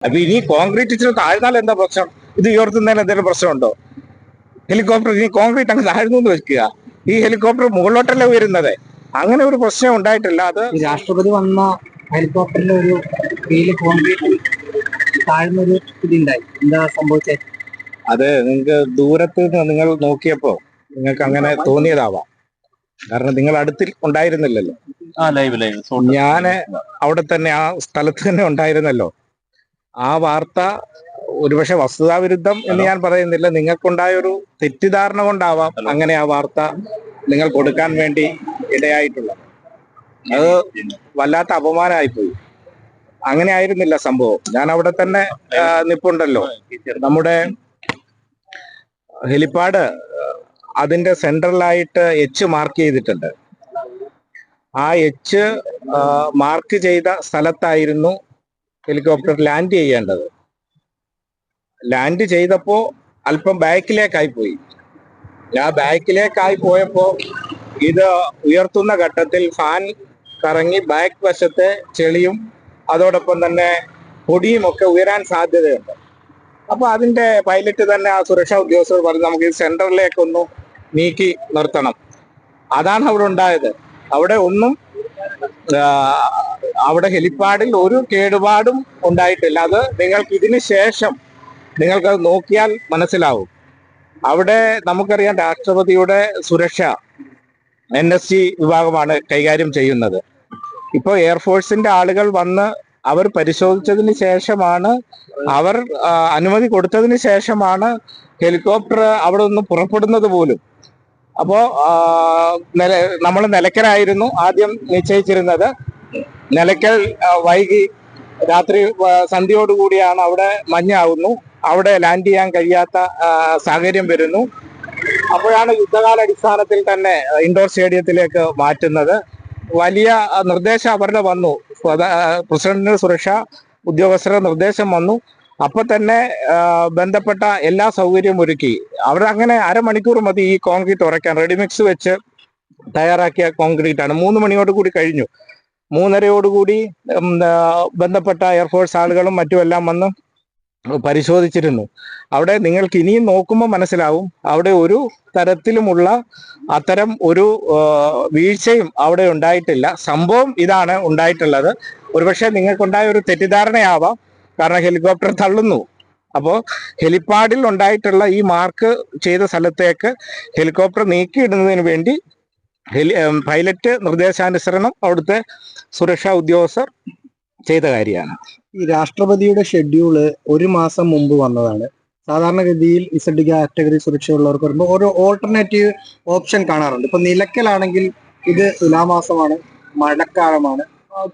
അപ്പൊ ഇനി കോൺക്രീറ്റ് ഇച്ചിരി താഴ്ന്നാൽ എന്താ പ്രശ്നം? ഇത് ഉയർത്തുന്നതിന് എന്തെങ്കിലും പ്രശ്നമുണ്ടോ? ഹെലികോപ്റ്റർ ഇനി കോൺക്രീറ്റ് അങ്ങ് താഴ്ന്നു എന്ന് വെക്കുക, ഈ ഹെലികോപ്റ്റർ മുകളിലോട്ടല്ലേ ഉയരുന്നത്. അങ്ങനെ ഒരു പ്രശ്നം ഉണ്ടായിട്ടില്ല. അത് രാഷ്ട്രപതി വന്ന ഹെലികോപ്റ്ററിന്റെ ഒരു കോൺക്രീറ്റ് താഴ്ന്നൊരു ഇതുണ്ടായി, എന്താ സംഭവിച്ചത്? അത് നിങ്ങൾക്ക് ദൂരത്ത് നിന്ന് നിങ്ങൾ നോക്കിയപ്പോ നിങ്ങൾക്ക് അങ്ങനെ തോന്നിയതാവാം. കാരണം നിങ്ങൾ അടുത്തിൽ ഉണ്ടായിരുന്നില്ലല്ലോ. ഞാന് അവിടെ തന്നെ ആ സ്ഥലത്ത് തന്നെ ഉണ്ടായിരുന്നല്ലോ. ആ വാർത്ത ഒരുപക്ഷെ വസ്തുതാവിരുദ്ധം എന്ന് ഞാൻ പറയുന്നില്ല, നിങ്ങൾക്കുണ്ടായ ഒരു തെറ്റിദ്ധാരണ കൊണ്ടാവാം അങ്ങനെ ആ വാർത്ത നിങ്ങൾ കൊടുക്കാൻ വേണ്ടി ഇടയായിട്ടുള്ളത്. അത് വല്ലാത്ത അപമാനമായിപ്പോയി. അങ്ങനെ ആയിരുന്നില്ല സംഭവം. ഞാൻ അവിടെ തന്നെ നിപ്പുണ്ടല്ലോ. നമ്മുടെ ഹെലിപ്പാഡ് അതിന്റെ സെൻട്രലായിട്ട് എച്ച് മാർക്ക് ചെയ്തിട്ടുണ്ട്. ആ എച്ച് മാർക്ക് ചെയ്ത സ്ഥലത്തായിരുന്നു ഹെലികോപ്റ്റർ ലാൻഡ് ചെയ്യേണ്ടത്. ലാൻഡ് ചെയ്തപ്പോ അല്പം ബാക്കിലേക്കായി പോയി. ആ ബാക്കിലേക്കായി പോയപ്പോ ഇത് ഉയർത്തുന്ന ഘട്ടത്തിൽ ഫാൻ കറങ്ങി ബാക്ക് വശത്തെ ചെളിയും അതോടൊപ്പം തന്നെ പൊടിയും ഒക്കെ ഉയരാൻ സാധ്യതയുണ്ട്. അപ്പൊ അതിന്റെ പൈലറ്റ് തന്നെ ആ സുരക്ഷാ ഉദ്യോഗസ്ഥർ പറഞ്ഞു, നമുക്ക് ഈ സെന്ററിലേക്കൊന്ന് നീക്കി നിർത്തണം. അതാണ് അവിടെ ഉണ്ടായത്. അവിടെ ഒന്നും അവിടെ ഹെലിപ്പാഡിൽ ഒരു കേടുപാടും ഉണ്ടായിട്ടില്ല. അത് നിങ്ങൾക്ക് ഇതിന് ശേഷം നിങ്ങൾക്കത് നോക്കിയാൽ മനസ്സിലാവും. അവിടെ നമുക്കറിയാം രാഷ്ട്രപതിയുടെ സുരക്ഷ NSG വിഭാഗമാണ് കൈകാര്യം ചെയ്യുന്നത്. ഇപ്പോൾ എയർഫോഴ്സിന്റെ ആളുകൾ വന്ന് അവർ പരിശോധിച്ചതിന് ശേഷമാണ്, അവർ അനുമതി കൊടുത്തതിന് ശേഷമാണ് ഹെലികോപ്റ്റർ അവിടെ നിന്ന് പുറപ്പെടുന്നത് പോലും. അപ്പോ നമ്മൾ നിലയ്ക്കലായിരുന്നു ആദ്യം നിശ്ചയിച്ചിരുന്നത്. നിലയ്ക്കൽ വൈകി രാത്രി സന്ധ്യയോടുകൂടിയാണ് അവിടെ മഞ്ഞാവുന്നു, അവിടെ ലാൻഡ് ചെയ്യാൻ കഴിയാത്ത സാഹചര്യം വരുന്നു. അപ്പോഴാണ് യുദ്ധകാലാടിസ്ഥാനത്തിൽ തന്നെ ഇൻഡോർ സ്റ്റേഡിയത്തിലേക്ക് മാറ്റുന്നത്. വലിയ നിർദ്ദേശം അവരുടെ വന്നു, പ്രസിഡന്റിന്റെ സുരക്ഷാ ഉദ്യോഗസ്ഥരുടെ നിർദ്ദേശം വന്നു. അപ്പൊ തന്നെ ബന്ധപ്പെട്ട എല്ലാ സൗകര്യവും ഒരുക്കി. അവർ അങ്ങനെ അരമണിക്കൂർ മതി ഈ കോൺക്രീറ്റ് ഉറയ്ക്കാൻ. റെഡിമിക്സ് വെച്ച് തയ്യാറാക്കിയ കോൺക്രീറ്റ് ആണ്. 3 മണിയോട് കൂടി കഴിഞ്ഞു. 3:30 ബന്ധപ്പെട്ട എയർഫോഴ്സ് ആളുകളും മറ്റുമെല്ലാം വന്ന് പരിശോധിച്ചിരുന്നു. അവിടെ നിങ്ങൾക്ക് ഇനിയും നോക്കുമ്പോൾ മനസ്സിലാവും, അവിടെ ഒരു തരത്തിലുമുള്ള അത്തരം ഒരു വീഴ്ചയും അവിടെ ഉണ്ടായിട്ടില്ല. സംഭവം ഇതാണ് ഉണ്ടായിട്ടുള്ളത്. ഒരുപക്ഷെ നിങ്ങൾക്കുണ്ടായ ഒരു തെറ്റിദ്ധാരണയാവാം, കാരണം ഹെലികോപ്റ്റർ തള്ളുന്നു. അപ്പോൾ ഹെലിപ്പാഡിൽ ഉണ്ടായിട്ടുള്ള ഈ മാർക്ക് ചെയ്ത സ്ഥലത്തേക്ക് ഹെലികോപ്റ്റർ നീക്കിയിടുന്നതിന് വേണ്ടി പൈലറ്റ് നിർദ്ദേശാനുസരണം അവിടുത്തെ സുരക്ഷാ ഉദ്യോഗസ്ഥർ ചെയ്ത കാര്യമാണ്. ഈ രാഷ്ട്രപതിയുടെ ഷെഡ്യൂള് 1 മാസം മുമ്പ് വന്നതാണ്. സാധാരണഗതിയിൽ ഇസഡ് കാറ്റഗറി സുരക്ഷയുള്ളവർക്ക് വരുമ്പോൾ ഓരോ ഓൾട്ടർനേറ്റീവ് ഓപ്ഷൻ കാണാറുണ്ട്. ഇപ്പൊ നിലയ്ക്കലാണെങ്കിൽ ഇത് തുലാമാസമാണ്, മഴക്കാലമാണ്,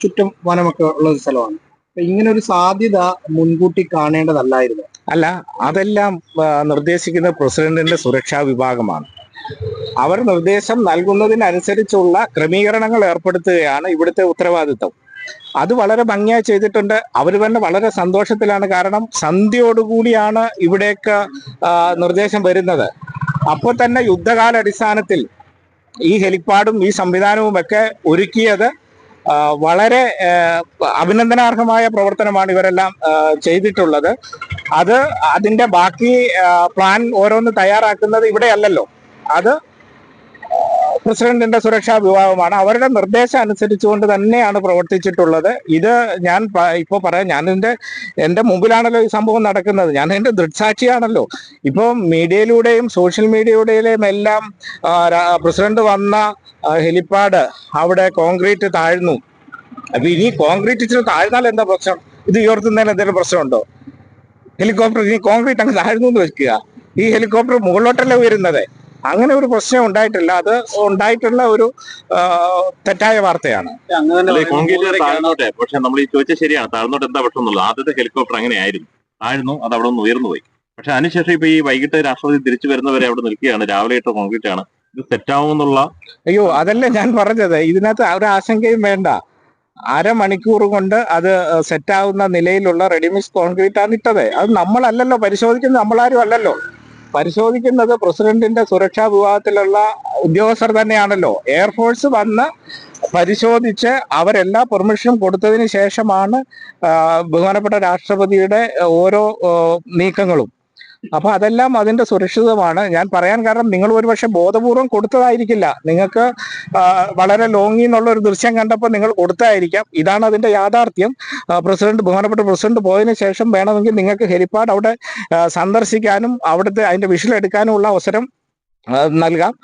ചുറ്റും വനമൊക്കെ ഉള്ള ഒരു സ്ഥലമാണ്. അപ്പൊ ഇങ്ങനെ ഒരു സാധ്യത മുൻകൂട്ടി കാണേണ്ടതല്ലായിരുന്നു. അല്ല, അതെല്ലാം നിർദ്ദേശിക്കുന്ന പ്രസിഡന്റിന്റെ സുരക്ഷാ വിഭാഗമാണ്. അവർ നിർദ്ദേശം നൽകുന്നതിനനുസരിച്ചുള്ള ക്രമീകരണങ്ങൾ ഏർപ്പെടുത്തുകയാണ് ഇവിടുത്തെ ഉത്തരവാദിത്വം. അത് വളരെ ഭംഗിയായി ചെയ്തിട്ടുണ്ട്. അവർ തന്നെ വളരെ സന്തോഷത്തിലാണ്. കാരണം സന്ധ്യയോടുകൂടിയാണ് ഇവിടേക്ക് നിർദ്ദേശം വരുന്നത്. അപ്പോൾ തന്നെ യുദ്ധകാലാടിസ്ഥാനത്തിൽ ഈ ഹെലിപ്പാഡും ഈ സംവിധാനവും ഒക്കെ ഒരുക്കിയത് വളരെ അഭിനന്ദനാർഹമായ പ്രവർത്തനമാണ് ഇവരെല്ലാം ചെയ്തിട്ടുള്ളത്. അതിന്റെ ബാക്കി പ്ലാൻ ഓരോന്ന് തയ്യാറാക്കുന്നത് ഇവിടെയല്ലല്ലോ, അത് പ്രസിഡന്റിന്റെ സുരക്ഷാ വിഭാഗമാണ്. അവരുടെ നിർദ്ദേശം അനുസരിച്ചുകൊണ്ട് തന്നെയാണ് പ്രവർത്തിച്ചിട്ടുള്ളത്. ഇത് ഞാൻ ഇപ്പോൾ പറയാം, എൻ്റെ മുമ്പിലാണല്ലോ ഈ സംഭവം നടക്കുന്നത്, ഞാൻ എൻ്റെ ദൃക്സാക്ഷിയാണല്ലോ. ഇപ്പോൾ മീഡിയയിലൂടെയും സോഷ്യൽ മീഡിയയിലൂടെയും എല്ലാം പ്രസിഡന്റ് വന്ന ഹെലിപ്പാഡ് അവിടെ കോൺക്രീറ്റ് താഴ്ന്നു. അപ്പൊ ഇനി കോൺക്രീറ്റ് ഇച്ചിരി താഴ്ന്നാൽ എന്താ പ്രശ്നം? ഇത് ഉയർത്തുന്നതിന് എന്തെങ്കിലും പ്രശ്നമുണ്ടോ? ഹെലികോപ്റ്റർ ഇനി കോൺക്രീറ്റ് അങ്ങ് താഴ്ന്നു എന്ന് വെക്കുക, ഈ ഹെലികോപ്റ്റർ മുകളിലോട്ടല്ലേ ഉയരുന്നത്. അങ്ങനെ ഒരു പ്രശ്നം ഉണ്ടായിട്ടില്ല. അത് ഉണ്ടായിട്ടുള്ള ഒരു തെറ്റായ വാർത്തയാണ്. പക്ഷെ നമ്മൾ ഈ ചോദിച്ചാൽ ശരിയാണ്, താഴ്ന്നോട്ട് എന്താ പ്രശ്നം എന്നുള്ളത്. ആദ്യത്തെ ഹെലികോപ്റ്റർ അങ്ങനെ താഴ്ന്നു, അത് അവിടെ നിന്ന് ഉയർന്നു പോയി. പക്ഷെ അതിനുശേഷം ഇപ്പൊ ഈ വൈകിട്ട് രാഷ്ട്രപതി തിരിച്ചു വരുന്നവരെ അവിടെ നിൽക്കുകയാണ്, രാവിലെ ഇട്ട കോൺക്രീറ്റ് ആണ്. ഇത് തെറ്റാവുമെന്നുള്ള അയ്യോ, അതല്ലേ ഞാൻ പറഞ്ഞത്. ഇതിനകത്ത് ഒരു ആശങ്കയും വേണ്ട. അരമണിക്കൂർ കൊണ്ട് അത് സെറ്റാവുന്ന നിലയിലുള്ള റെഡിമിക്സ് കോൺക്രീറ്റ് ആണ് ഇട്ടത്. അത് നമ്മളല്ലല്ലോ പരിശോധിക്കുന്നത്, നമ്മളാരും അല്ലല്ലോ. പരിശോധിക്കുന്നത് പ്രസിഡന്റിന്റെ സുരക്ഷാ വിഭാഗത്തിലുള്ള ഉദ്യോഗസ്ഥർ തന്നെയാണല്ലോ. എയർഫോഴ്സ് വന്ന് പരിശോധിച്ച് അവരെല്ലാ പെർമിഷനും കൊടുത്തതിന് ശേഷമാണ് ബഹുമാനപ്പെട്ട രാഷ്ട്രപതിയുടെ ഓരോ നീക്കങ്ങളും. അപ്പൊ അതെല്ലാം അതിന്റെ സുരക്ഷിതമാണ്. ഞാൻ പറയാൻ കാരണം, നിങ്ങൾ ഒരുപക്ഷെ ബോധപൂർവം കൊടുത്തതായിരിക്കില്ല, നിങ്ങൾക്ക് വളരെ ലോങ്ങിൽ നിന്നുള്ള ഒരു ദൃശ്യം കണ്ടപ്പോൾ നിങ്ങൾ കൊടുത്തതായിരിക്കാം. ഇതാണ് അതിന്റെ യാഥാർത്ഥ്യം. ബഹുമാനപ്പെട്ട പ്രസിഡന്റ് പോയതിനു ശേഷം വേണമെങ്കിൽ നിങ്ങൾക്ക് ഹെലിപ്പാഡ് അവിടെ സന്ദർശിക്കാനും അവിടുത്തെ അതിന്റെ വിഷ്വൽ എടുക്കാനും ഉള്ള അവസരം നൽകാം.